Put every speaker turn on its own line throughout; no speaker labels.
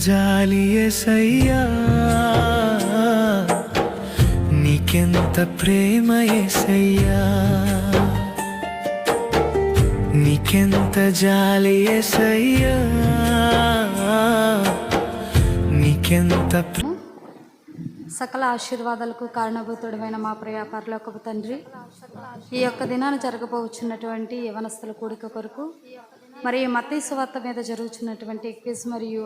జాలి యేసయ్యా, నీకెంత ప్రేమ యేసయ్యా, నీకెంత జాలి యేసయ్యా, నీకెంత
సకల ఆశీర్వాదాలకు కారణభూతుడమైన మా ప్రియ పరలోకపు తండ్రి, ఈ యొక్క దినాన్ని జరగబోచున్నటువంటి యవనస్తుల కూడిక కొరకు మరియు మత్తయి సువార్త మీద జరుగుతున్నటువంటి క్విజ్ మరియు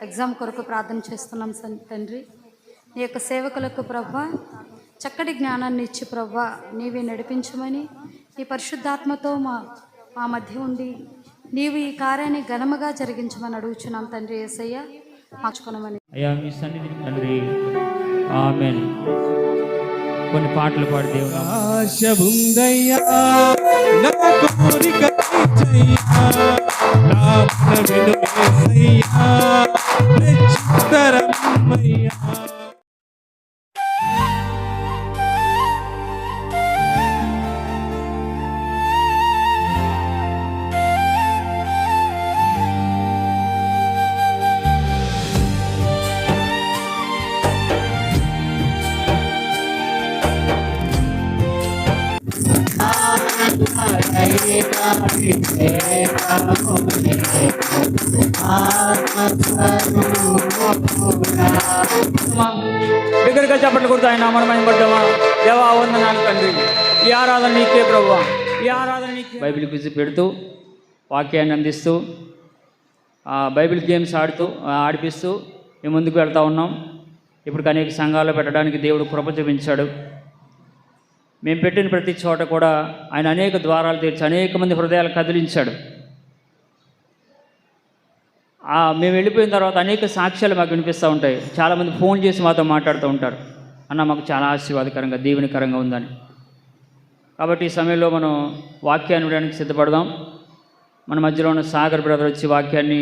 ఎగ్జామ్ కొరకు ప్రార్థన చేస్తున్నాం తండ్రి. నీ యొక్క సేవకులకు ప్రభా చక్కటి జ్ఞానాన్ని ఇచ్చి ప్రభా నీవే నడిపించమని, ఈ పరిశుద్ధాత్మతో మా మధ్య ఉండి నీవు ఈ కార్యాన్ని ఘనముగా జరిగించమని అడుగుచున్నాం తండ్రి. యేసయ్య మార్చుకున్నామని
అయ్యా మీ సన్నిధిని తండ్రి. ఆమేన్. కొన్ని పాటలు పాడి దేవుడు
ఆశ ఉందయ్యా నా కోరిక తీర్చయ్యా, నా మనవిను యేసయ్యా రక్షించరమ్మయ్యా.
దగ్గరగా చెప్పట్లు కొడుతూ ఆయన మనమైన పడ్డామా. దేవా వందనాలు తండ్రి. ఈ ఆరాధన నీకే ప్రభువా, ఈ ఆరాధన నీకే. బైబిల్ క్విజ్ పెడుతూ వాక్యాన్ని అందిస్తూ బైబిల్ గేమ్స్ ఆడిపిస్తూ మేము ముందుకు వెళ్తూ ఉన్నాం. ఇప్పుడు అనేక సంఘాల్లో పెట్టడానికి దేవుడు కృప చూపించాడు. మేము పెట్టిన ప్రతి చోట కూడా ఆయన అనేక ద్వారాలు తెరిచి అనేక మంది హృదయాలు కదిలించాడు. మేము వెళ్ళిపోయిన తర్వాత అనేక సాక్ష్యాలు మాకు వినిపిస్తూ ఉంటాయి. చాలామంది ఫోన్ చేసి మాతో మాట్లాడుతూ ఉంటారు, అన్న మాకు చాలా ఆశీర్వాదకరంగా దీవెనకరంగా ఉందని. కాబట్టి ఈ సమయంలో మనం వాక్యాన్ని వినడానికి సిద్ధపడదాం. మన మధ్యలో ఉన్న సాగర్ బ్రదర్ వచ్చి వాక్యాన్ని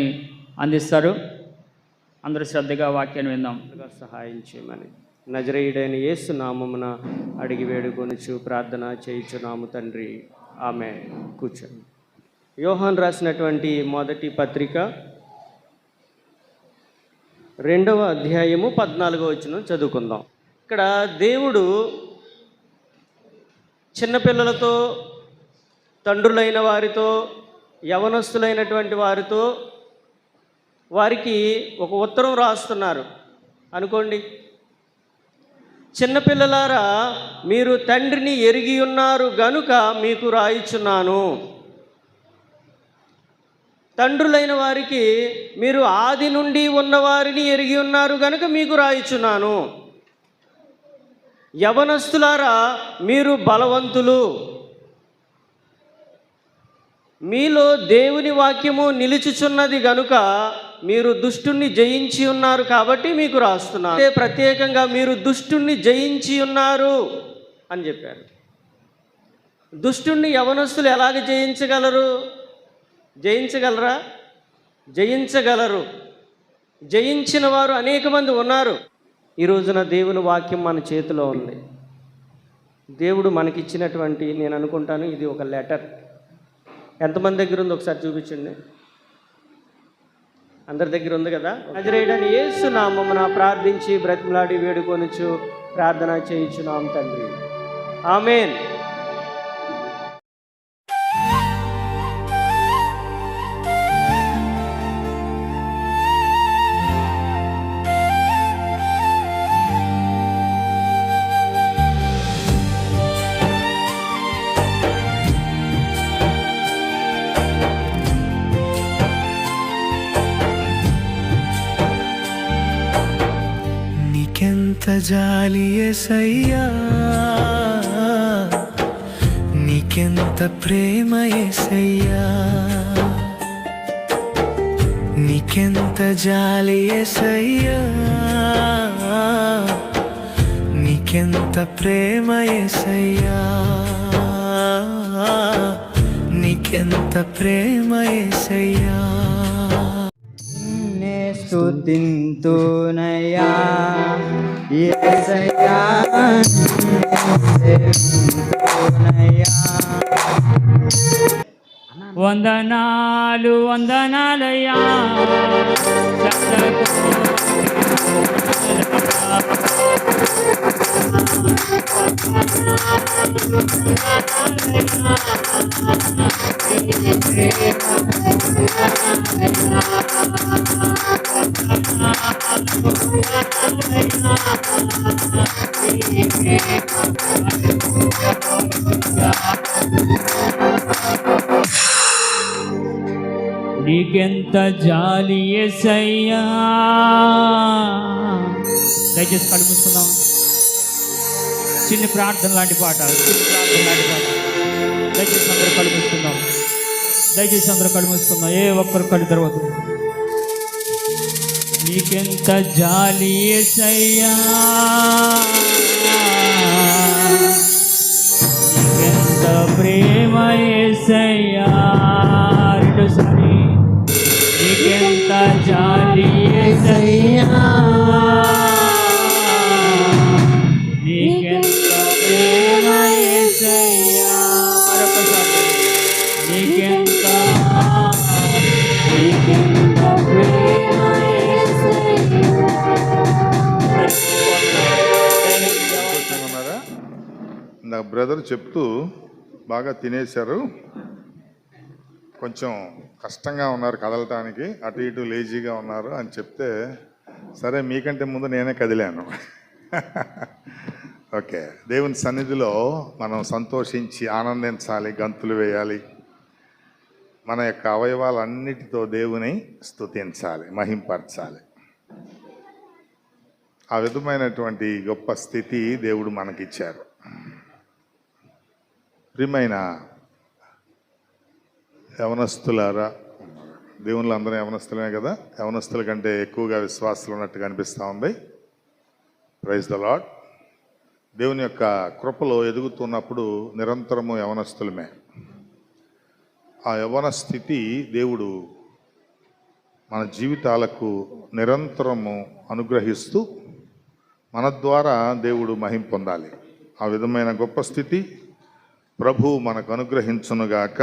అందిస్తారు. అందరూ శ్రద్ధగా వాక్యాన్ని విందాం.
సహాయం చేయమని నజరేయుడైన యేసు నామమున అడిగి వేడుకొనుచు ప్రార్థన చేయుచున్నాము తండ్రి. ఆమె కూర్చోండి. యోహాన్ రాసినటువంటి మొదటి పత్రిక 2వ అధ్యాయము 14వ వచనం చదువుకుందాం. ఇక్కడ దేవుడు చిన్నపిల్లలతో, తండ్రులైన వారితో, యవనస్తులైనటువంటి వారితో వారికి ఒక ఉత్తరం రాస్తున్నారు అనుకోండి. చిన్నపిల్లలారా, మీరు తండ్రిని ఎరిగి ఉన్నారు గనుక మీకు రాయిచున్నాను. తండ్రులైన వారికి మీరు ఆది నుండి ఉన్నవారిని ఎరిగి ఉన్నారు గనుక మీకు రాయిచున్నాను. యవనస్తులారా, మీరు బలవంతులు, మీలో దేవుని వాక్యము నిలుచుచున్నది గనుక మీరు దుష్టుణ్ణి జయించి ఉన్నారు కాబట్టి మీకు రాస్తున్నాను. ప్రత్యేకంగా మీరు దుష్టుణ్ణి జయించి ఉన్నారు అని చెప్పారు. దుష్టుణ్ణి యవనస్తులు ఎలాగ జయించగలరు? జయించగలరా? జయించగలరు. జయించిన వారు అనేక మంది ఉన్నారు. ఈ రోజున దేవుని వాక్యం మన చేతిలో ఉంది. దేవుడు మనకిచ్చినటువంటి, నేను అనుకుంటాను ఇది ఒక లెటర్. ఎంతమంది దగ్గర ఉంది ఒకసారి చూపించండి. అందరి దగ్గర ఉంది కదా. నజరేయుడైన యేసు నామమున ప్రార్థించి బ్రతిమలాడి వేడుకొనుచు ప్రార్థన చేయుచున్నాం తండ్రి. ఆమేన్.
నీకెంత జాలి యేసయ్యా, నీకెంత ప్రేమ యేసయ్యా, నీకెంత జాలి యేసయ్యా, నీకెంత ప్రేమ యేసయ్యా, నీకెంత ప్రేమ యేసయ్యా.
స్తుతింతునయ్యా యేసయ్యా, స్తుతింతునయ్యా.
వందనాలు వందనాలయ్యా నీకెంత జాలి యేసయ్యా. దయచేసి కళ్ళు మూసుకుందాం. చిన్న ప్రార్థన లాంటి పాట, దయచేసి అందరూ కళ్ళు మూసుకుందాం. ఏ ఒక్కరు కళ్ళు తెరవద్దు. నీకెంత జాలి యేసయ్యా, నీకెంత ప్రేమ యేసయ్యా. రెండోసారి, నీకెంత జాలి యేసయ్యా, నీకెంత ప్రేమ యేసయ్యా. మరొకసారి, నీకెంత ప్రేమ
ఉన్నారా? నా బ్రదర్ చెప్తూ బాగా తినేశారు, కొంచెం కష్టంగా ఉన్నారు కదలటానికి, అటు ఇటు లేజీగా ఉన్నారు అని చెప్తే, సరే మీకంటే ముందు నేనే కదిలాను. ఓకే, దేవుని సన్నిధిలో మనం సంతోషించి ఆనందించాలి, గంతులు వేయాలి, మన యొక్క అవయవాలన్నిటితో దేవుని స్తుతించాలి, మహింపరచాలి. ఆ విధమైనటువంటి గొప్ప స్థితి దేవుడు మనకిచ్చారు. ప్రియమైన యవనస్తులారా, దేవుళ్ళు అందరూ యవనస్తులమే కదా, యవనస్తుల కంటే ఎక్కువగా విశ్వాసాలు ఉన్నట్టుగా అనిపిస్తూ ఉంది. Praise the lord. దేవుని యొక్క కృపలో ఎదుగుతున్నప్పుడు నిరంతరము యవనస్తులమే. ఆ యవన స్థితి దేవుడు మన జీవితాలకు నిరంతరము అనుగ్రహిస్తూ మన ద్వారా దేవుడు మహిమ పొందాలి. ఆ విధమైన గొప్ప స్థితి ప్రభు మనకు అనుగ్రహించునుగాక.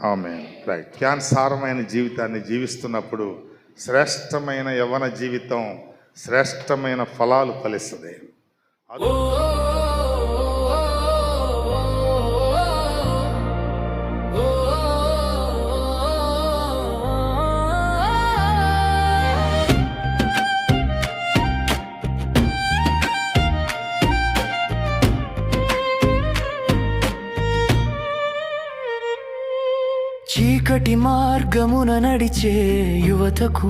ఆమేన్. రైట్. క్యాన్సారమైన జీవితాన్ని జీవిస్తున్నప్పుడు శ్రేష్టమైన యవ్వన జీవితం శ్రేష్టమైన ఫలాలు ఫలిస్తుంది.
చీకటి మార్గమున నడిచే యువతకు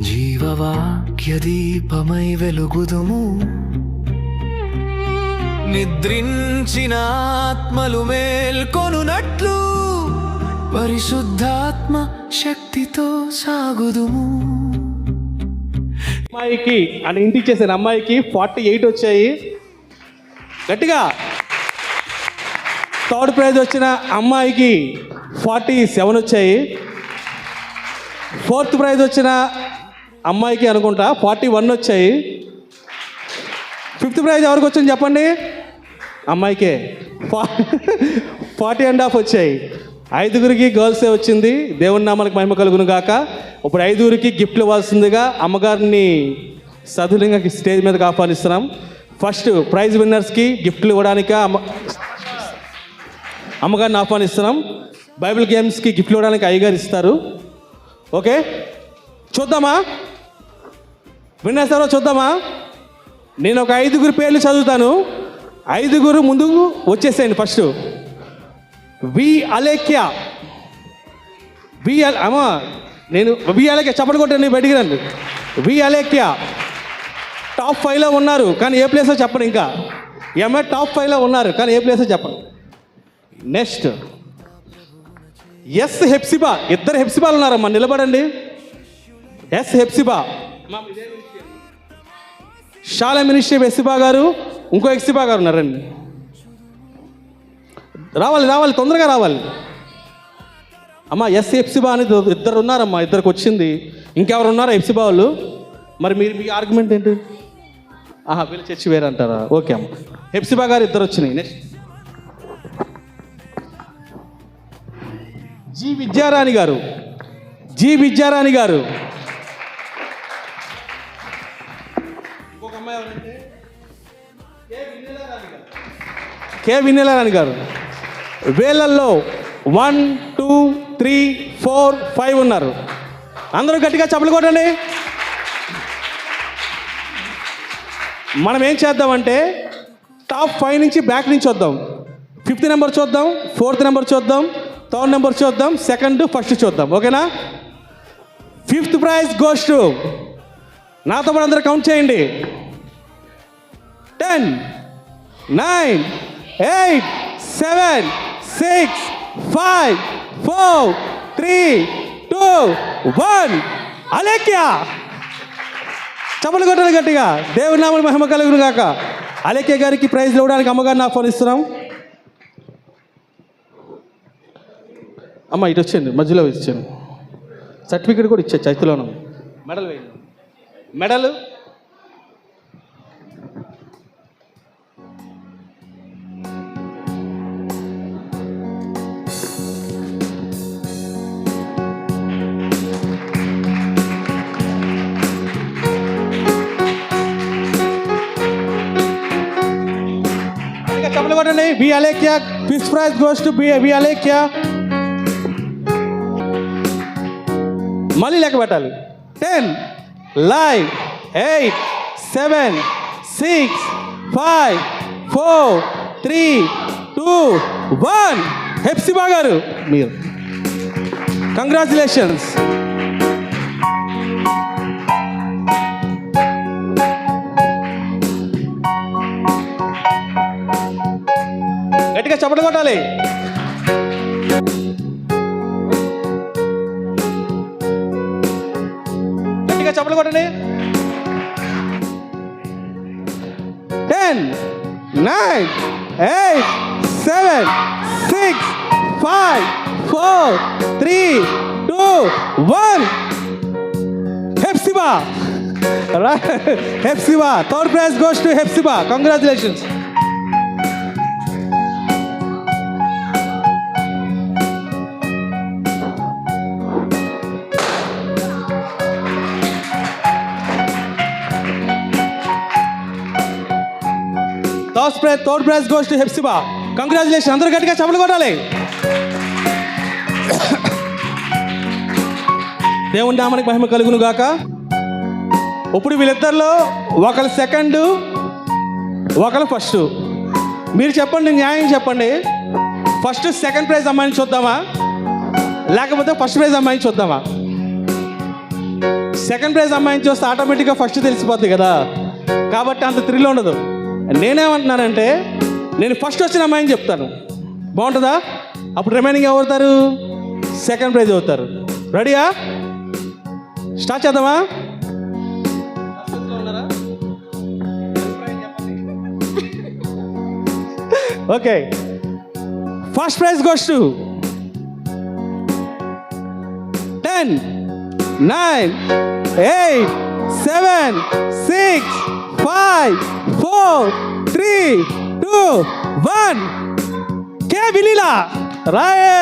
జీవవాక్య దీపమై వెలుగుదుము. నిద్రించిన ఆత్మలు మేల్కొనున్నట్లు పరిశుద్ధాత్మ శక్తితో సాగుదుము.
అమ్మాయికి అని ఇంటికి చేసిన అమ్మాయికి 48 వచ్చాయి. గట్టిగా. థర్డ్ ప్రైజ్ వచ్చిన అమ్మాయికి 47 వచ్చాయి. ఫోర్త్ ప్రైజ్ వచ్చిన అమ్మాయికి అనుకుంటా 41 వచ్చాయి. ఫిఫ్త్ ప్రైజ్ ఎవరికి వచ్చింది చెప్పండి? అమ్మాయికే 40.5 వచ్చాయి. 5గురికి గర్ల్సే వచ్చింది. దేవుని నామానికి మహిమ కలుగును గాక. ఇప్పుడు 5గురికి గిఫ్ట్లు ఇవ్వాల్సిందిగా అమ్మగారిని సదులింగా స్టేజ్ మీదకి ఆహ్వానిస్తున్నాం. ఫస్ట్ ప్రైజ్ విన్నర్స్కి గిఫ్ట్లు ఇవ్వడానికి అమ్మగారిని ఆహ్వానిస్తున్నాం. బైబిల్ గేమ్స్కి గిఫ్ట్లు ఇవ్వడానికి అయ్యగారు ఇస్తారు. ఓకే, చూద్దామా విన్నర్స్ ఎవరో చూద్దామా? నేను ఒక 5గురు పేర్లు చదువుతాను. 5గురు ముందుకు వచ్చేసేయండి. ఫస్ట్ వి అలేఖ్య. అమ్మా నేను వి అలేఖ్య చప్పటి కొట్టండి, బయటికి రండి. వి అలేఖ్య టాప్ 5లో ఉన్నారు, కానీ ఏ ప్లేసో చెప్పండి. ఇంకా ఎంఏ టాప్ 5లో ఉన్నారు, కానీ ఏ ప్లేసో చెప్పండి. Next yes Hepsiba. 2 హెప్సిబాలు ఉన్నారమ్మా, నిలబడండి. ఎస్ హెప్సిబా. షాలే మినిస్ట్రీ హెప్సిబా గారు, ఇంకో హెప్సిబా గారు ఉన్నారండి. రావాలి తొందరగా రావాలి అమ్మా. ఎస్ హెప్సిబా అనేది 2 ఉన్నారమ్మా, 2కి వచ్చింది. ఇంకెవరు ఉన్నారా హెప్సిబా వాళ్ళు? మరి మీ ఆర్గ్యుమెంట్ ఏంటి? వీళ్ళు చర్చి వేరే అంటారా? ఓకే అమ్మ, హెప్సిబా గారు 2 వచ్చినాయి. నెక్స్ట్ జి విద్యారాణి గారు. ఇంకొక అమ్మాయి ఎవరంటే కే వినీలారాణి గారు. వేలల్లో 1 2 3 4 5 ఉన్నారు. అందరూ గట్టిగా చప్పలు కొట్టండి. మనం ఏం చేద్దామంటే టాప్ 5 నుంచి బ్యాక్ నుంచి వద్దాం. 5th నెంబర్ చూద్దాం, 4th నెంబర్ చూద్దాం, 3rd నెంబర్ చూద్దాం, 2nd, 1st చూద్దాం. ఓకేనా? 5th ప్రైజ్ గోస్ టు, నాతో పాటు అందరూ కౌంట్ చేయండి. 10 9 8 7 6 5 4 3 2 1 అలేఖ్య. చప్పలు కొట్టాలి గట్టిగా. దేవుని నామమున మహిమ కలుగును గాక. అలేఖ్య గారికి ప్రైజ్ ఇవ్వడానికి అమ్మగారిని ఆహ్వానిస్తున్నాం. అమ్మ ఇటు వచ్చేయండి, మధ్యలో ఇచ్చాను. సర్టిఫికేట్ కూడా ఇచ్చా, చేతిలోను. మెడల్ వేయండి. మెడల్ చప్పలు కొట్టండి. B Alekhya. 5th prize goes to B Alekhya. మళ్ళీ లెక్క పెట్టాలి. 10 9 8 7 6 5 4 3 2 1 హెప్సిబా గారు మీరు. కంగ్రాచులేషన్స్. గట్టిగా చప్పట్లు కొట్టాలి. గట్టిగా చప్పట్లు కొట్టండి. 10 9 8 7 6 5 4 3 2 1 Hepsiba. Hepsiba. 3rd praise goes to Hepsiba. Congratulations. Third prize goes to Hepsiba. Congratulation. అందరూ గట్టిగా చప్పట్లు కొట్టాలి. దేవుని నామానికి మహిమ కలుగును గాక. ఇప్పుడు వీళ్ళిద్దరిలో ఒకరు 2nd, ఒకరు 1st. మీరు చెప్పండి, న్యాయం చెప్పండి. ఫస్ట్ 2nd ప్రైజ్ అమ్మాయిని చూద్దామా, లేకపోతే 1st ప్రైజ్ అమ్మాయిని చూద్దామా? 2nd ప్రైజ్ అమ్మాయిని చూస్తే ఆటోమేటిక్గా 1st తెలిసిపోద్ది కదా, కాబట్టి అంత థ్రిల్ ఉండదు. నేనేమంటున్నానంటే నేను 1st వచ్చిన అమ్మాయిని చెప్తాను. బాగుంటుందా? అప్పుడు రిమైనింగ్ ఎవరుతారు? 2nd ప్రైజ్ అవుతారు. రెడీయా? స్టార్ట్ చేద్దామా? Okay. First prize goes to 10 9 8 7 6 5 4 3 2 1 కే విలీలా. రాయే.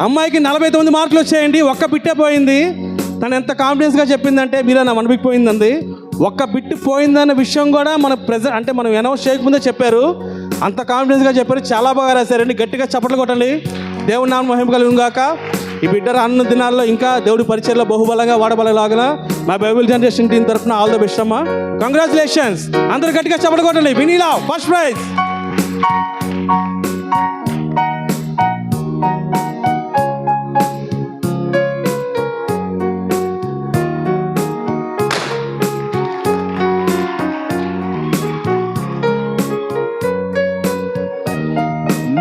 అమ్మాయికి 49 మార్కులు వచ్చాయండి. ఒక్క బిట్టే పోయింది. తను ఎంత కాన్ఫిడెన్స్గా చెప్పిందంటే మీలో నా మనబికిపోయిందండి. ఒక్క బిట్ పోయిందన్న విషయం కూడా మన అంటే మనం అనౌన్స్ చేయకముందే చెప్పారు. అంత కాన్ఫిడెన్స్గా చెప్పారు. చాలా బాగా రాశారండి. గట్టిగా చప్పట్లు కొట్టండి. దేవుని నామమున మహిమ కలుగును గాక. ఈ బిడ్డ రానున్న దినాల్లో ఇంకా దేవుడి పరిచయలో బహుబలంగా వాడబడలాగిన మా బైబిల్ జనరేషన్ టీం తరఫున ఆల్ ద బెస్ట్ అమ్మా. కంగ్రాచులేషన్స్. అందరూ గట్టిగా చప్పట్లు కొట్టండి. Vineela first prize.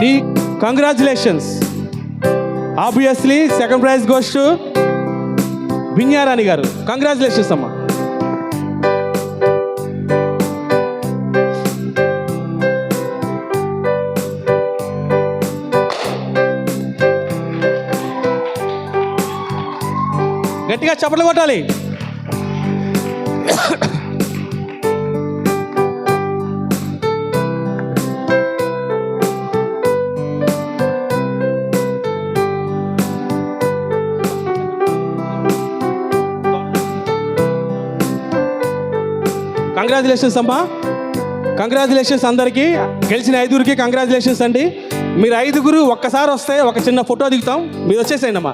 నీ congratulations. Obviously 2nd prize goes to విన్యారాణి గారు. కంగ్రాచులేషన్స్ అమ్మా. గట్టిగా చప్పట్లు కొట్టాలి. కంగ్రాచులేషన్స్ అమ్మా, కంగ్రాచులేషన్స్ అందరికీ. గెలిచిన 5గురికి కంగ్రాచులేషన్స్ అండి. మీరు 5గురు ఒక్కసారి వస్తే ఒక చిన్న ఫోటో దిగుతాం. మీరు వచ్చేసేయండి అమ్మా.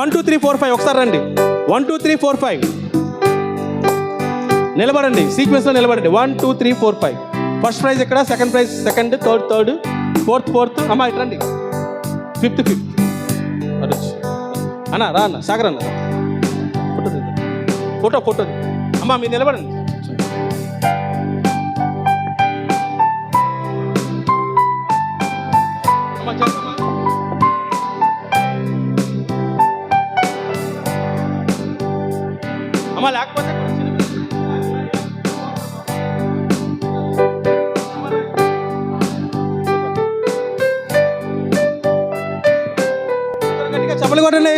1 2 3 4 5 ఒకసారి రండి. 1 2 3 4 5 నిలబడండి, సీక్వెన్స్లో నిలబడండి. 1 2 3 4 5. ఫస్ట్ ప్రైజ్ ఇక్కడ, second prize second, third, fourth. అమ్మా ఇటు రండి. ఫిఫ్త్ అడొచ్చు అన్న. రా అన్న, సాగర్ అన్న, ఫోటో దిద్దాం. ఫోటో అమ్మా మీరు నిలబడండి. అమ్మా చేద్దమ్మా. అమ్మా లేకపోతే గట్టిగా చప్పలు కొట్టండి.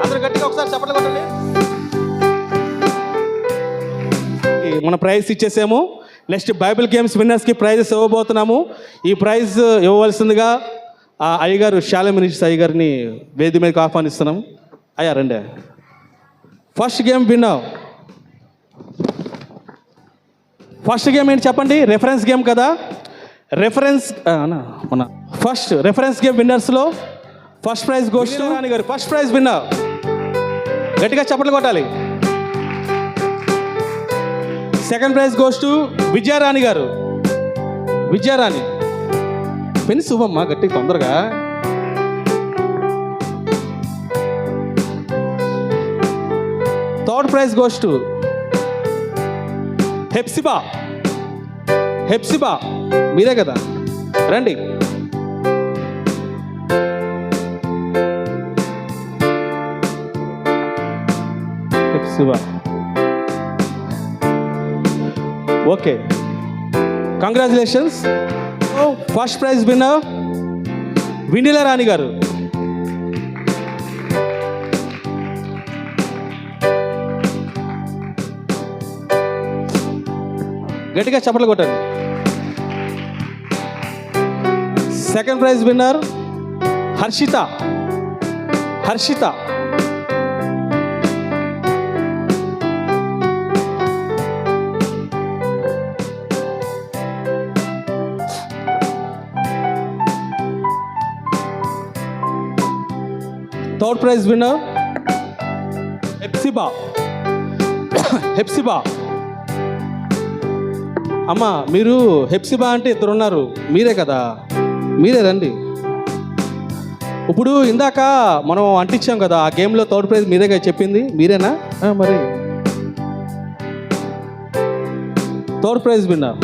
అందరు గట్టిగా ఒకసారి చప్పట్లు కొట్టండి. మన ప్రైజ్ ఇచ్చేసాము. నెక్స్ట్ బైబిల్ గేమ్స్ విన్నర్స్కి ప్రైజెస్ ఇవ్వబోతున్నాము. ఈ ప్రైజ్ ఇవ్వవలసిందిగా ఆ అయ్యగారు శాలెం మినిస్టర్ అయ్యగారిని వేది మీదకి ఆహ్వానిస్తున్నాం. అయ్యా రండి. First game winner. First game ఏంటి చెప్పండి? రెఫరెన్స్ గేమ్ కదా. మన ఫస్ట్ రెఫరెన్స్ గేమ్ విన్నర్స్లో first prize goes to Rani గారు. First prize winner. గట్టిగా చప్పట్లు కొట్టాలి. Second prize goes to Vijayarani గారు. విజయరాణి పెన్ శుభమ్మ, గట్టి తొందరగా. Third prize goes to Hepsiba. మీరే కదా, రండి. Hepsiba. Okay, congratulations. First prize winner Vennela Rani గారు. గట్టిగా చప్పట్లు కొట్టండి. Second prize winner Harshitha. Third prize winner Hepsiba. అమ్మ మీరు హెప్సిబా అంటే ఇద్దరు ఉన్నారు, మీరే కదా, మీరే రండి. ఇప్పుడు ఇందాక మనం అంటించాం కదా ఆ గేమ్లో థర్డ్ ప్రైజ్ మీరేగా చెప్పింది, మీరేనా? మరి third prize winner.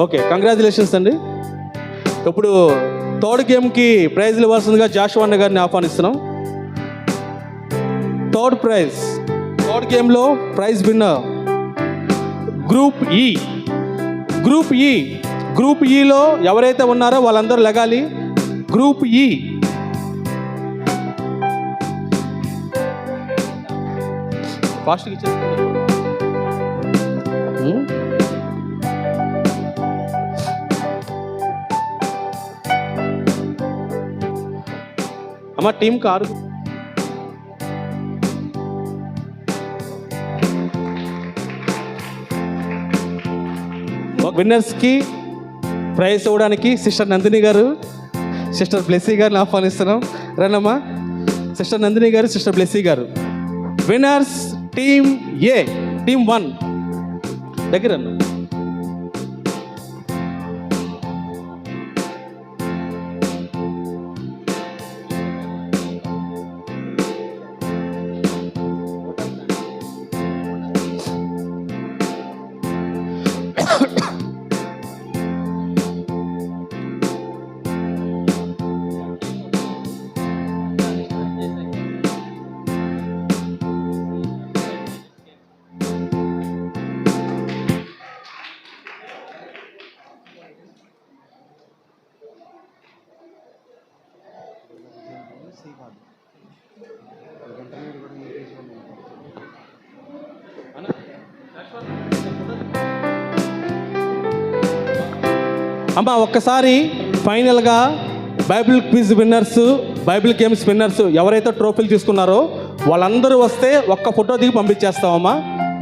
Okay, congratulations అండి. ఇప్పుడు థర్డ్ గేమ్కి ప్రైజ్లు ఇవ్వాల్సిందిగా జాషువా అన్న గారిని ఆహ్వానిస్తున్నాం. థర్డ్ గేమ్లో ప్రైజ్ విన్నర్ గ్రూప్ ఈలో ఎవరైతే ఉన్నారో వాళ్ళందరూ లెగాలి. గ్రూప్ ఈ ఫాస్ట్గా ఇచ్చేది. అమ్మ టీం కారు. విన్నర్స్కి ప్రైజ్ ఇవ్వడానికి సిస్టర్ నందిని గారు, సిస్టర్ బ్లెస్సీ గారిని ఆహ్వానిస్తున్నాం. రండమ్మా. సిస్టర్ నందిని గారు, సిస్టర్ బ్లెస్సీ గారు. విన్నర్స్ టీమ్ ఏ, టీమ్ 1 దగ్గర. అమ్మ ఒక్కసారి ఫైనల్గా Bible quiz winners, Bible games winners ఎవరైతే ట్రోఫీలు తీసుకున్నారో వాళ్ళందరూ వస్తే ఒక్క ఫోటో దిగి పంపించేస్తామమ్మా.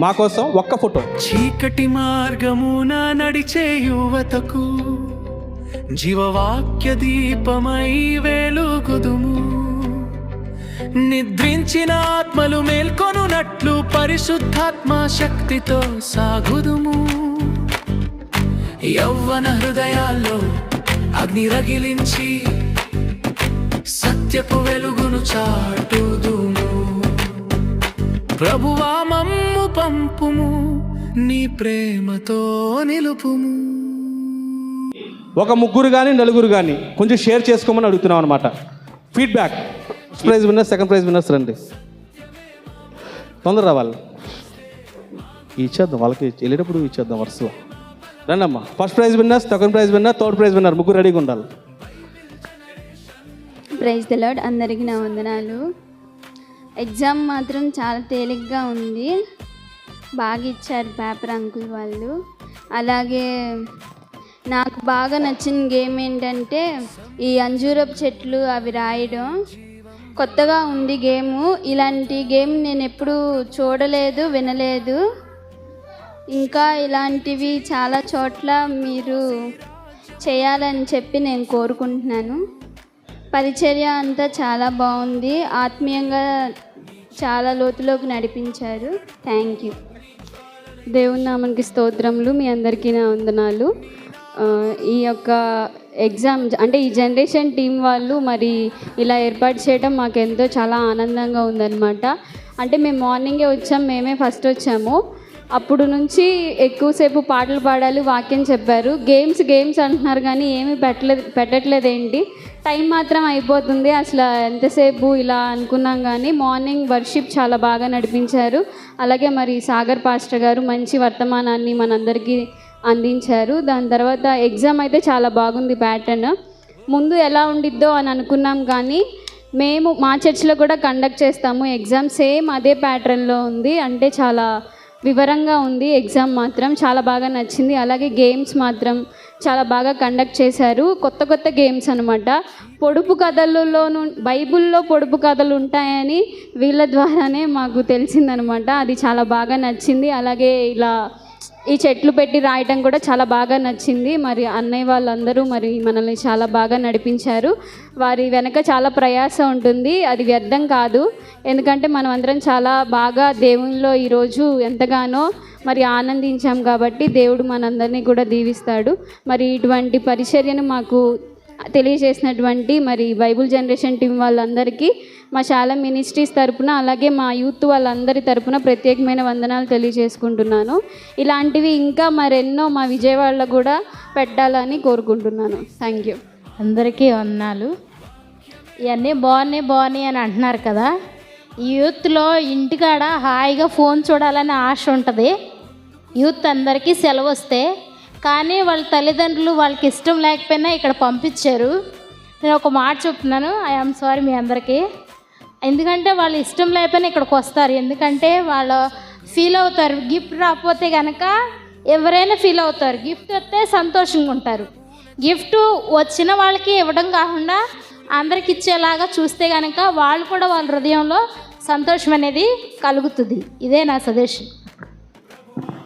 మా కోసం ఒక్క ఫోటో.
చీకటి మార్గమున నడిచే యువతకు జీవవాక్య దీపమై వెలుగుదుము. నిద్రించిన ఆత్మలు మేల్కొనున్నట్లు పరిశుద్ధాత్మ శక్తితో సాగుదుము. యవ్వన హృదయాల్లో అగ్ని రగిలించి సత్యపు వెలుగును చాటుదుము. ప్రభువా మమ్ము పంపుము, నీ ప్రేమతో నిలుపుము.
ఒక ముగ్గురు కానీ నలుగురు కానీ కొంచెం షేర్ చేసుకోమని అడుగుతున్నాం అనమాట. Feedback. First prize winners, second prize winners రండి, తొందర రావాలి. ఇచ్చేద్దాం వాళ్ళకి, వెళ్ళేటప్పుడు ఇచ్చేద్దాం వరుసలో. రండి అమ్మా. First prize winners, second prize winner, third prize winner ముగ్గురు రెడీగా ఉండాలి.
Praise the Lord. అందరికీ నా వందనాలు. ఎగ్జామ్ మాత్రం చాలా తేలిగ్గా ఉంది, బాగా ఇచ్చారు పేపర్ అంకుల్ వాళ్ళు. అలాగే నాకు బాగా నచ్చిన గేమ్ ఏంటంటే ఈ అంజూరపు చెట్లు అవి రాయడం. కొత్తగా ఉంది గేము. ఇలాంటి గేమ్ నేను ఎప్పుడూ చూడలేదు, వినలేదు. ఇంకా ఇలాంటివి చాలా చోట్ల మీరు చేయాలని చెప్పి నేను కోరుకుంటున్నాను. పరిచర్య అంతా చాలా బాగుంది, ఆత్మీయంగా చాలా లోతులోకి నడిపించారు. Thank you.
దేవుని నామానికి స్తోత్రములు. మీ అందరికీ నా వందనాలు. ఈ యొక్క ఎగ్జామ్ అంటే ఈ జనరేషన్ టీం వాళ్ళు మరి ఇలా ఏర్పాటు చేయడం మాకు ఎంతో చాలా ఆనందంగా ఉందన్నమాట. అంటే మేము మార్నింగే వచ్చాము, మేమే ఫస్ట్ వచ్చాము. అప్పుడు నుంచి ఎక్కువసేపు పాటలు పాడాలి, వాక్యం చెప్పారు. గేమ్స్ అంటున్నారు కానీ ఏమీ పెట్టట్లేదేంటి, టైం మాత్రం అయిపోతుంది. అసలు ఎంతసేపు ఇలా అనుకున్నాం కానీ మార్నింగ్ వర్షిప్ చాలా బాగా నడిపించారు. అలాగే మరి సాగర్ పాస్టర్ గారు మంచి వర్తమానాన్ని మనందరికీ అందించారు. దాని తర్వాత ఎగ్జామ్ అయితే చాలా బాగుంది. ప్యాటర్న్ ముందు ఎలా ఉండిద్దో అని అనుకున్నాం కానీ మేము మా చర్చిలో కూడా కండక్ట్ చేస్తాము ఎగ్జామ్, సేమ్ అదే ప్యాటర్న్లో ఉంది. అంటే చాలా వివరంగా ఉంది. ఎగ్జామ్ మాత్రం చాలా బాగా నచ్చింది. అలాగే గేమ్స్ మాత్రం చాలా బాగా కండక్ట్ చేశారు. కొత్త గేమ్స్ అనమాట. పొడుపు కథలలోనూ బైబిల్లో పొడుపు కథలు ఉంటాయని వీళ్ళ ద్వారానే మాకు తెలిసిందనమాట. అది చాలా బాగా నచ్చింది. అలాగే ఇలా ఈ చెట్లు పెట్టి రాయటం కూడా చాలా బాగా నచ్చింది. మరి అన్నయ్య వాళ్ళందరూ మరి మనల్ని చాలా బాగా నడిపించారు. వారి వెనక చాలా ప్రయాస ఉంటుంది, అది వ్యర్థం కాదు. ఎందుకంటే మనం అందరం చాలా బాగా దేవునిలో ఈరోజు ఎంతగానో మరి ఆనందించాం కాబట్టి దేవుడు మనందరినీ కూడా దీవిస్తాడు. మరి ఇటువంటి పరిచర్యను మాకు తెలియజేసినటువంటి మరి బైబుల్ జనరేషన్ టీం వాళ్ళందరికీ మా శాలం మినిస్ట్రీస్ తరపున అలాగే మా యూత్ వాళ్ళందరి తరపున ప్రత్యేకమైన వందనాలు తెలియజేసుకుంటున్నాను. ఇలాంటివి ఇంకా మరెన్నో మా విజయవాడలో కూడా పెట్టాలని కోరుకుంటున్నాను. Thank you.
అందరికీ వందనాలు. ఇవన్నీ బాగున్నాయి అని అంటున్నారు కదా. ఈ యూత్లో ఇంటికాడ హాయిగా ఫోన్ చూడాలని ఆశ ఉంటుంది. యూత్ అందరికీ సెలవు వస్తే కానీ వాళ్ళ తల్లిదండ్రులు వాళ్ళకి ఇష్టం లేకపోయినా ఇక్కడ పంపించారు. నేను ఒక మాట చెప్తున్నాను, ఐఎమ్ సారీ మీ అందరికీ. ఎందుకంటే వాళ్ళు ఇష్టం లేకపోయినా ఇక్కడికి వస్తారు. ఎందుకంటే వాళ్ళు ఫీల్ అవుతారు. గిఫ్ట్ రాకపోతే కనుక ఎవరైనా ఫీల్ అవుతారు. గిఫ్ట్ వస్తే సంతోషంగా ఉంటారు. గిఫ్ట్ వచ్చిన వాళ్ళకి ఇవ్వడం కాకుండా అందరికి ఇచ్చేలాగా చూస్తే కనుక వాళ్ళు కూడా వాళ్ళ హృదయంలో సంతోషం అనేది కలుగుతుంది. ఇదే నా సజెషన్.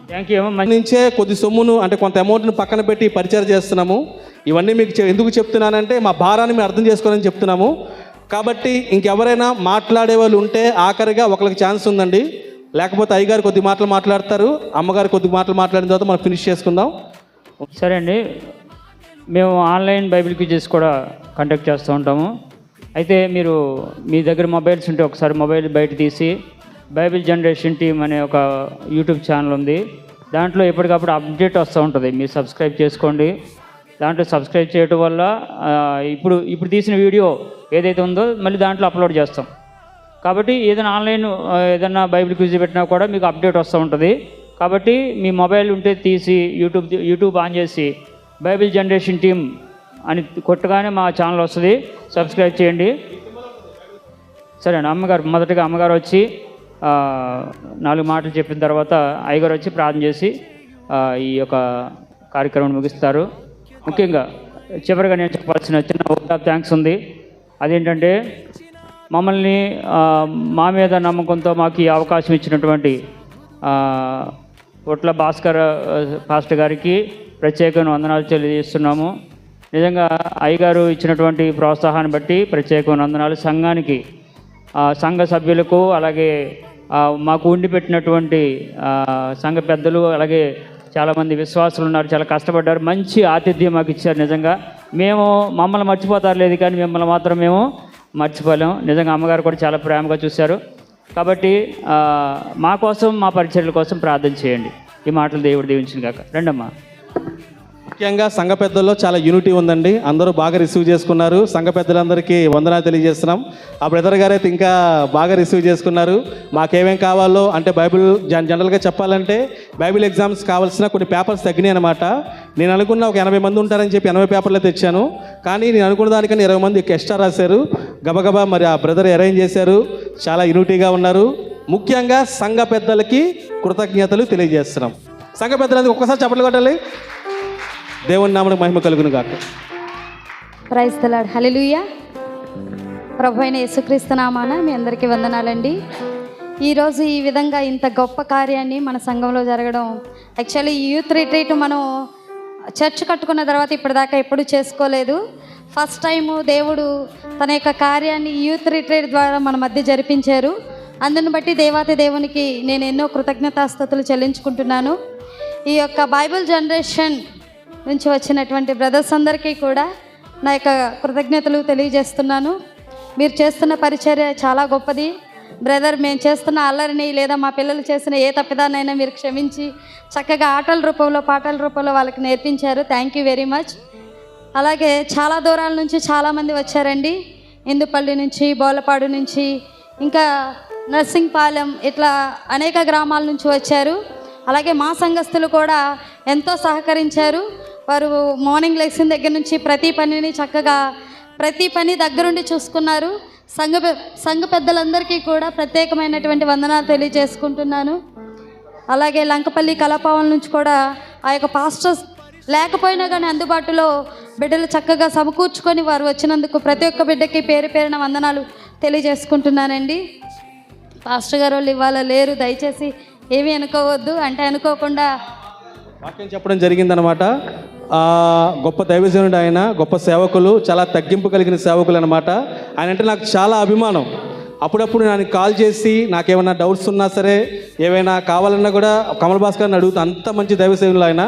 Thank you.
నుంచే కొద్ది సొమ్మును అంటే కొంత అమౌంట్ను పక్కన పెట్టి పరిచయం చేస్తున్నాము. ఇవన్నీ మీకు ఎందుకు చెప్తున్నానంటే మా భారాన్ని మీరు అర్థం చేసుకోవాలని చెప్తున్నాము. కాబట్టి ఇంకెవరైనా మాట్లాడే వాళ్ళు ఉంటే ఆఖరిగా ఒకరికి ఛాన్స్ ఉందండి. లేకపోతే అయ్యగారు కొద్ది మాటలు మాట్లాడతారు, అమ్మగారు కొద్ది మాటలు మాట్లాడిన తర్వాత మనం ఫినిష్ చేసుకుందాం.
సరే అండి. మేము ఆన్లైన్ బైబిల్ క్విజెస్ కూడా కండక్ట్ చేస్తూ ఉంటాము. అయితే మీరు మీ దగ్గర మొబైల్స్ ఉంటే ఒకసారి మొబైల్ బయట తీసి బైబిల్ జనరేషన్ టీమ్ అనే ఒక యూట్యూబ్ ఛానల్ ఉంది. దాంట్లో ఎప్పటికప్పుడు అప్డేట్ వస్తూ ఉంటుంది. మీరు సబ్స్క్రైబ్ చేసుకోండి. దాంట్లో సబ్స్క్రైబ్ చేయడం వల్ల ఇప్పుడు తీసిన వీడియో ఏదైతే ఉందో మళ్ళీ దాంట్లో అప్లోడ్ చేస్తాం. కాబట్టి ఏదైనా ఆన్లైన్ ఏదైనా బైబిల్ క్విజ్ పెట్టినా కూడా మీకు అప్డేట్ వస్తూ ఉంటుంది. కాబట్టి మీ మొబైల్ ఉంటే తీసి యూట్యూబ్ ఆన్ చేసి బైబిల్ జనరేషన్ టీమ్ అని కొట్టగానే మా ఛానల్ వస్తుంది. సబ్స్క్రైబ్ చేయండి. సరే అండి. మొదటగా అమ్మగారు వచ్చి 4 మాటలు చెప్పిన తర్వాత అయ్యగారు వచ్చి ప్రార్థన చేసి ఈ యొక్క కార్యక్రమం ముగిస్తారు. ముఖ్యంగా చివరిగా నేను చెప్పాల్సిన చిన్న వర్డ్ ఆఫ్ థ్యాంక్స్ ఉంది. అదేంటంటే మమ్మల్ని మా మీద నమ్మకంతో మాకు ఈ అవకాశం ఇచ్చినటువంటి ఒట్ల భాస్కర్ పాస్టర్ గారికి ప్రత్యేకమైన వందనాలు తెలియజేస్తున్నాము. నిజంగా అయ్యగారు ఇచ్చినటువంటి ప్రోత్సాహాన్ని బట్టి ప్రత్యేకమైన వందనాలు. సంఘానికి, సంఘ సభ్యులకు, అలాగే మాకు ఉండి పెట్టినటువంటి సంఘ పెద్దలు, అలాగే చాలామంది విశ్వాసులు ఉన్నారు, చాలా కష్టపడ్డారు, మంచి ఆతిథ్యం మాకు ఇచ్చారు. నిజంగా మమ్మల్ని మర్చిపోతారు లేదు, కానీ మిమ్మల్ని మాత్రం మేము మర్చిపోలేము. నిజంగా అమ్మగారు కూడా చాలా ప్రేమగా చూశారు. కాబట్టి మా కోసం, మా పరిచర్యల కోసం ప్రార్థన చేయండి. ఈ మాటలు దేవుడు దీవించిన కాక. రండమ్మా.
ముఖ్యంగా సంఘ పెద్దల్లో చాలా యూనిటీ ఉందండి. అందరూ బాగా రిసీవ్ చేసుకున్నారు. సంఘ పెద్దలందరికీ వందనాలు తెలియజేస్తున్నాం. ఆ బ్రదర్ గారు అయితే ఇంకా బాగా రిసీవ్ చేసుకున్నారు. మాకేమేం కావాలో అంటే బైబిల్ జనరల్గా చెప్పాలంటే బైబిల్ ఎగ్జామ్స్ కావాల్సిన కొన్ని పేపర్స్ తగ్గినాయి అనమాట. నేను అనుకున్న ఒక 80 మంది ఉంటారని చెప్పి 80 పేపర్లు తెచ్చాను. కానీ నేను అనుకున్న దానికన్నా 20 మంది ఎక్స్ట్రా రాశారు. గబగబా మరి ఆ బ్రదర్ అరేంజ్ చేశారు. చాలా యూనిటీగా ఉన్నారు. ముఖ్యంగా సంఘ పెద్దలకి కృతజ్ఞతలు తెలియజేస్తున్నాం. సంఘ పెద్దలందరికీ ఒక్కసారి చప్పట్లు కొట్టాలి. దేవుని నామమునకు మహిమ కలుగును గాక.
Praise the lord. హల్లెలూయా. ప్రభువైన యేసుక్రీస్తు నామాన మీ అందరికీ వందనాలండి. ఈరోజు ఈ విధంగా ఇంత గొప్ప కార్యాన్ని మన సంఘంలో జరగడం, యాక్చువల్లీ ఈ యూత్ రిట్రీట్ మనం చర్చ్ కట్టుకున్న తర్వాత ఇప్పటిదాకా ఎప్పుడు చేసుకోలేదు. ఫస్ట్ టైము దేవుడు తన యొక్క కార్యాన్ని యూత్ రిట్రీట్ ద్వారా మన మధ్య జరిపించారు. అందుని బట్టి దేవాతి దేవునికి నేను ఎన్నో కృతజ్ఞతాస్తుతులు చెల్లించుకుంటున్నాను. ఈ యొక్క బైబిల్ జనరేషన్ నుంచి వచ్చినటువంటి బ్రదర్స్ అందరికీ కూడా నా యొక్క కృతజ్ఞతలు తెలియజేస్తున్నాను. మీరు చేస్తున్న పరిచర్య చాలా గొప్పది బ్రదర్. మేము చేస్తున్న అల్లరిని లేదా మా పిల్లలు చేసిన ఏ తప్పిదానైనా మీరు క్షమించి చక్కగా ఆటల రూపంలో, పాటల రూపంలో వాళ్ళకి నేర్పించారు. Thank you very much. అలాగే చాలా దూరాల నుంచి చాలామంది వచ్చారండి. ఇందుపల్లి నుంచి, బోలపాడు నుంచి, ఇంకా నర్సింగ్పాలెం, ఇట్లా అనేక గ్రామాల నుంచి వచ్చారు. అలాగే మా సంఘస్థులు కూడా ఎంతో సహకరించారు. వారు మార్నింగ్ లెగ్సిన దగ్గర నుంచి ప్రతి పనిని చక్కగా ప్రతి పని దగ్గరుండి చూసుకున్నారు. సంఘ పెద్దలందరికీ కూడా ప్రత్యేకమైనటువంటి వందనాలు తెలియజేసుకుంటున్నాను. అలాగే లంకపల్లి కళాభవన్ నుంచి కూడా ఆ యొక్క పాస్టర్స్ లేకపోయినా కానీ అందుబాటులో బిడ్డలు చక్కగా సమకూర్చుకొని వారు వచ్చినందుకు ప్రతి ఒక్క బిడ్డకి పేరు పేరున వందనాలు తెలియజేసుకుంటున్నానండి. పాస్టర్ గారు వాళ్ళు ఇవాళ లేరు, దయచేసి ఏమీ అనుకోవద్దు. అంటే అనుకోకుండా
వాక్యం చెప్పడం జరిగిందనమాట. గొప్ప దైవజనుడు ఆయన, గొప్ప సేవకులు, చాలా తగ్గింపు కలిగిన సేవకులు అనమాట. ఆయన అంటే నాకు చాలా అభిమానం. అప్పుడప్పుడు నాకు కాల్ చేసి నాకేమైనా డౌట్స్ ఉన్నా సరే, ఏమైనా కావాలన్నా కూడా కమల్ భాస్కర్ని అడుగుతా. అంత మంచి దైవసేవులు ఆయన.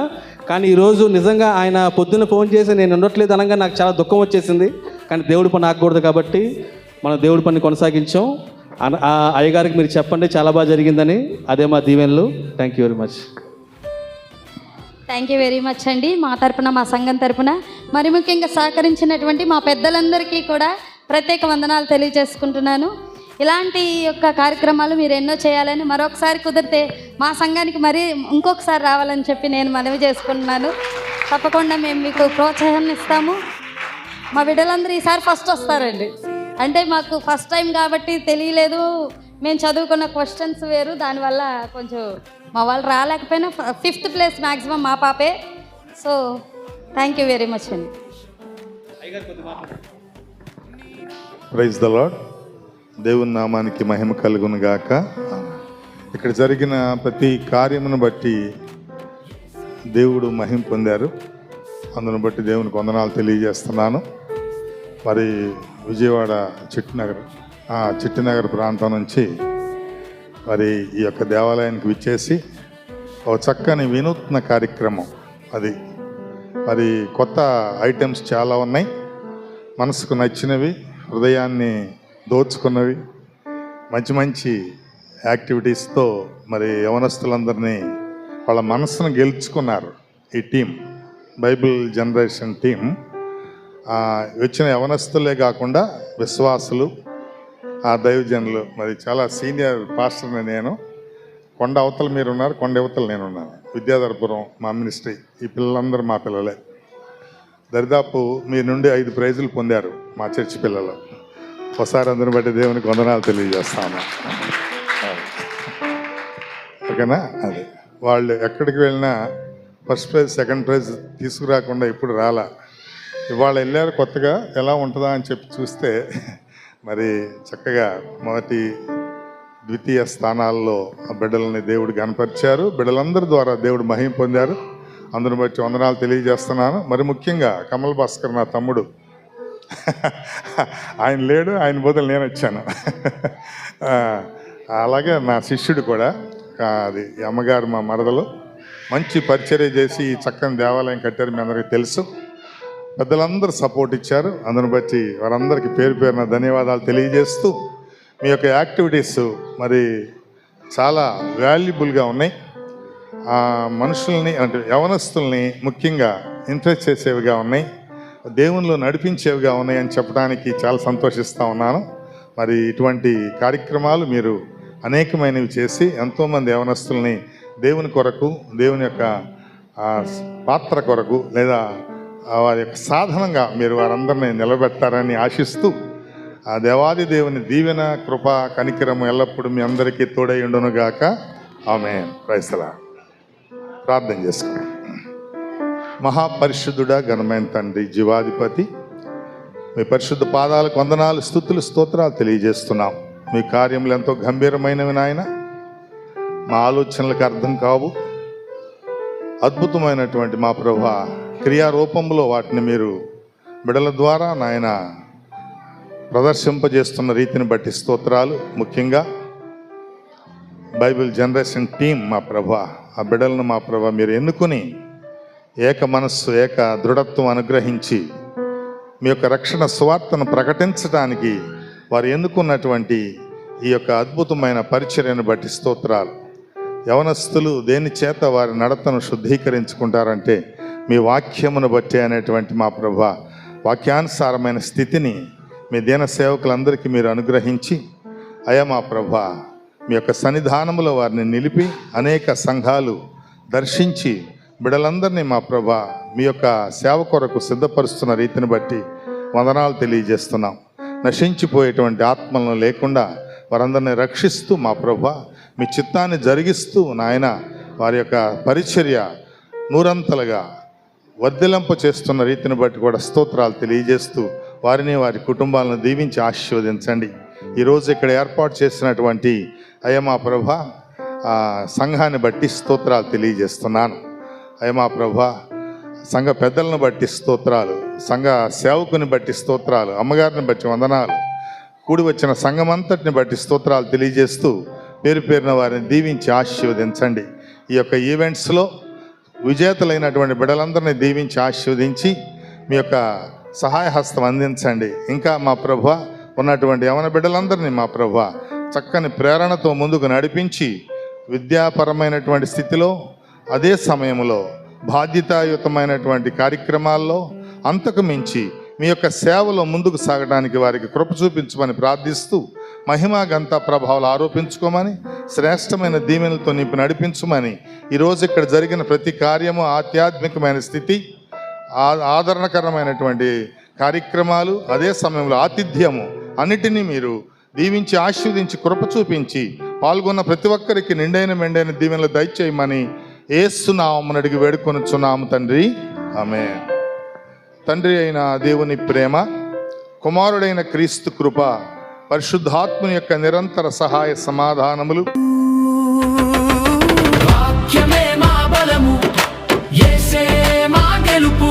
కానీ ఈరోజు నిజంగా ఆయన పొద్దున్న ఫోన్ చేసి నేను ఉండట్లేదు అనగా నాకు చాలా దుఃఖం వచ్చేసింది. కానీ దేవుడి పని ఆగకూడదు కాబట్టి మనం దేవుడి పని కొనసాగించాం. అయ్యగారికి మీరు చెప్పండి చాలా బాగా జరిగిందని. అదే మా దీవెనలు. Thank you very much.
Thank you very much అండి. మా తరపున, మా సంఘం తరపున, మరి ముఖ్యంగా సహకరించినటువంటి మా పెద్దలందరికీ కూడా ప్రత్యేక వందనాలు తెలియజేసుకుంటున్నాను. ఇలాంటి యొక్క కార్యక్రమాలు మీరు ఎన్నో చేయాలని, మరొకసారి కుదిరితే మా సంఘానికి మరీ ఇంకొకసారి రావాలని చెప్పి నేను మనవి చేసుకుంటున్నాను. తప్పకుండా మేము మీకు ప్రోత్సాహాన్ని ఇస్తాము. మా బిడ్డలందరూ ఈసారి ఫస్ట్ వస్తారండి. అంటే మాకు ఫస్ట్ టైం కాబట్టి తెలియలేదు. మేము చదువుకున్న క్వశ్చన్స్ వేరు, దానివల్ల కొంచెం మా వాళ్ళు రాలేకపోయినా 5th ప్లేస్ మ్యాక్సిమం మా పాపే. So thank you very much అండి.
Praise the lord. దేవుని నామానికి మహిమ కలుగును గాక. ఇక్కడ జరిగిన ప్రతి కార్యమును బట్టి దేవుడు మహిమ పొందారు. అందును బట్టి దేవునికి వందనాలు తెలియజేస్తున్నాను. మరి విజయవాడ చిట్టినగర్ ప్రాంతం నుంచి మరి ఈ యొక్క దేవాలయానికి విచ్చేసి ఒక చక్కని వినూత్న కార్యక్రమం అది. మరి కొత్త ఐటమ్స్ చాలా ఉన్నాయి, మనసుకు నచ్చినవి, హృదయాన్ని దోచుకున్నవి, మంచి మంచి యాక్టివిటీస్తో మరి యవనస్తులందరినీ వాళ్ళ మనసును గెలుచుకున్నారు ఈ టీం, బైబిల్ జనరేషన్ టీం. వచ్చిన యవనస్తులే కాకుండా విశ్వాసులు, ఆ దైవజనులు, మరి చాలా సీనియర్ పాస్టర్ని నేను. కొండ అవతల మీరు ఉన్నారు, కొండ అవతల నేనున్నాను. విద్యాధరపురం మా మినిస్ట్రీ. ఈ పిల్లలందరూ మా పిల్లలే. దరిదాపు మీ నుండి 5 ప్రైజులు పొందారు మా చర్చి పిల్లలు. ఒకసారి అందరిని బట్టి దేవునికి వందనాలు తెలియజేస్తాను. ఓకేనా? అది వాళ్ళు ఎక్కడికి వెళ్ళినా ఫస్ట్ ప్రైజ్ సెకండ్ ప్రైజ్ తీసుకురాకుండా ఇప్పుడు రాలా. ఇవాళ వెళ్ళారు కొత్తగా, ఎలా ఉంటుందా అని చెప్పి చూస్తే మరి చక్కగా మొదటి ద్వితీయ స్థానాల్లో ఆ బిడ్డలని దేవుడు కనపరిచారు. బిడ్డలందరి ద్వారా దేవుడు మహిమ పొందారు. అందుని బట్టి వందనాలు తెలియజేస్తున్నాను. మరి ముఖ్యంగా కమల్ భాస్కర్ నా తమ్ముడు, ఆయన లేడు, ఆయన బదులు నేను వచ్చాను. అలాగే నా శిష్యుడు కూడా, అది అమ్మగారు మా మరదలు, మంచి పరిచర్య చేసి ఈ చక్కని దేవాలయం కట్టారు. మీ అందరికీ తెలుసు. పెద్దలందరూ సపోర్ట్ ఇచ్చారు. అందుని బట్టి వారందరికీ పేరు పేరున ధన్యవాదాలు తెలియజేస్తూ, మీ యొక్క యాక్టివిటీస్ మరి చాలా వాల్యుబుల్గా ఉన్నాయి. మనుషుల్ని అంటే యవనస్తుల్ని ముఖ్యంగా ఇంట్రెస్ట్ చేసేవిగా ఉన్నాయి, దేవునిలో నడిపించేవిగా ఉన్నాయి అని చెప్పడానికి చాలా సంతోషిస్తూ ఉన్నాను. మరి ఇటువంటి కార్యక్రమాలు మీరు అనేకమైనవి చేసి ఎంతోమంది యవనస్తుల్ని దేవుని కొరకు, దేవుని యొక్క పాత్ర కొరకు లేదా వారి యొక్క సాధనంగా మీరు వారందరినీ నిలబెట్టారని ఆశిస్తూ, ఆ దేవాది దేవుని దీవెన, కృప, కనికరము ఎల్లప్పుడూ మీ అందరికీ తోడై ఉండునుగాక. ఆమేన్. Praise the lord. ప్రార్థన చేసుకోండి. మహాపరిశుద్ధుడా, ఘనమైన తండ్రి, జీవాధిపతి, మీ పరిశుద్ధ పాదాలకు వందనాలు, స్తుతులు, స్తోత్రాలు తెలియజేస్తున్నాం. మీ కార్యములు ఎంతో గంభీరమైనవి నాయన, మా ఆలోచనలకు అర్థం కావు. అద్భుతమైనటువంటి మా ప్రభువా, క్రియారూపంలో వాటిని మీరు బిడల ద్వారా నాయన ప్రదర్శింపజేస్తున్న రీతిని బట్టి స్తోత్రాలు. ముఖ్యంగా బైబిల్ జనరేషన్ టీం మా ప్రభువా, ఆ బిడలను మా ప్రభువా మీరు ఎన్నుకొని ఏక మనస్సు, ఏక దృఢత్వం అనుగ్రహించి మీ యొక్క రక్షణ సువార్తను ప్రకటించడానికి వారు ఎన్నుకున్నటువంటి ఈ యొక్క అద్భుతమైన పరిచర్యను బట్టి స్తోత్రాలు. యవనస్తులు దేని చేత వారి నడతను శుద్ధీకరించుకుంటారంటే మీ వాక్యమును బట్టి అనేటువంటి మా ప్రభువా, వాక్యానుసారమైన స్థితిని మీ దీన సేవకులందరికీ మీరు అనుగ్రహించి, అయా మా ప్రభువా మీ యొక్క సన్నిధానములో వారిని నిలిపి అనేక సంఘాలు దర్శించి బిడలందరినీ మా ప్రభువా మీ యొక్క సేవ కొరకు సిద్ధపరుస్తున్న రీతిని బట్టి వందనాలు తెలియజేస్తున్నాం. నశించిపోయేటువంటి ఆత్మలను లేకుండా వారందరినీ రక్షిస్తూ మా ప్రభువా మీ చిత్తాన్ని జరిగిస్తూ నాయన వారి యొక్క పరిచర్య నూరంతలుగా వర్ధిలింప చేస్తున్న రీతిని బట్టి కూడా స్తోత్రాలు తెలియజేస్తూ వారిని, వారి కుటుంబాలను దీవించి ఆశీర్వదించండి. ఈరోజు ఇక్కడ ఏర్పాటు చేసినటువంటి అయ్యా మా ప్రభువా సంఘాన్ని బట్టి స్తోత్రాలు తెలియజేస్తున్నాను. అయ్యా మా ప్రభువా సంఘ పెద్దలను బట్టి స్తోత్రాలు, సంఘ సేవకుని బట్టి స్తోత్రాలు, అమ్మగారిని బట్టి వందనాలు, కూడి వచ్చిన సంఘమంతటిని బట్టి స్తోత్రాలు తెలియజేస్తూ పేరు పేరున వారిని దీవించి ఆశీర్వదించండి. ఈ యొక్క ఈవెంట్స్లో విజేతలైనటువంటి బిడ్డలందరినీ దీవించి ఆశీర్వదించి మీ యొక్క సహాయ హస్తం అందించండి. ఇంకా మా ప్రభువ ఉన్నటువంటి యవన బిడ్డలందరినీ మా ప్రభువ చక్కని ప్రేరణతో ముందుకు నడిపించి విద్యాపరమైనటువంటి స్థితిలో, అదే సమయంలో బాధ్యతాయుతమైనటువంటి కార్యక్రమాల్లో అంతకు మించి మీ యొక్క సేవలో ముందుకు సాగడానికి వారికి కృప చూపించమని ప్రార్థిస్తూ, మహిమా గంత ప్రభావాలు ఆరోపించుకోమని, శ్రేష్టమైన దీవెనలతో నింపి నడిపించమని, ఈరోజు ఇక్కడ జరిగిన ప్రతి కార్యము ఆధ్యాత్మికమైన స్థితి, ఆదరణకరమైనటువంటి కార్యక్రమాలు, అదే సమయంలో ఆతిథ్యము అన్నిటినీ మీరు దీవించి ఆశీర్వదించి కృప చూపించి పాల్గొన్న ప్రతి ఒక్కరికి నిండైన మెండైన దీవెనలు దయచేయమని యేసు నామమున అడిగి వేడుకొనుచున్నాము తండ్రి. ఆమేన్. తండ్రి అయిన దేవుని ప్రేమ, కుమారుడైన క్రీస్తు కృప, పరిశుద్ధాత్మని యొక్క నిరంతర సహాయ సమాధానములు,
వాక్యమే మా బలము, యేసే మా గెలుపు.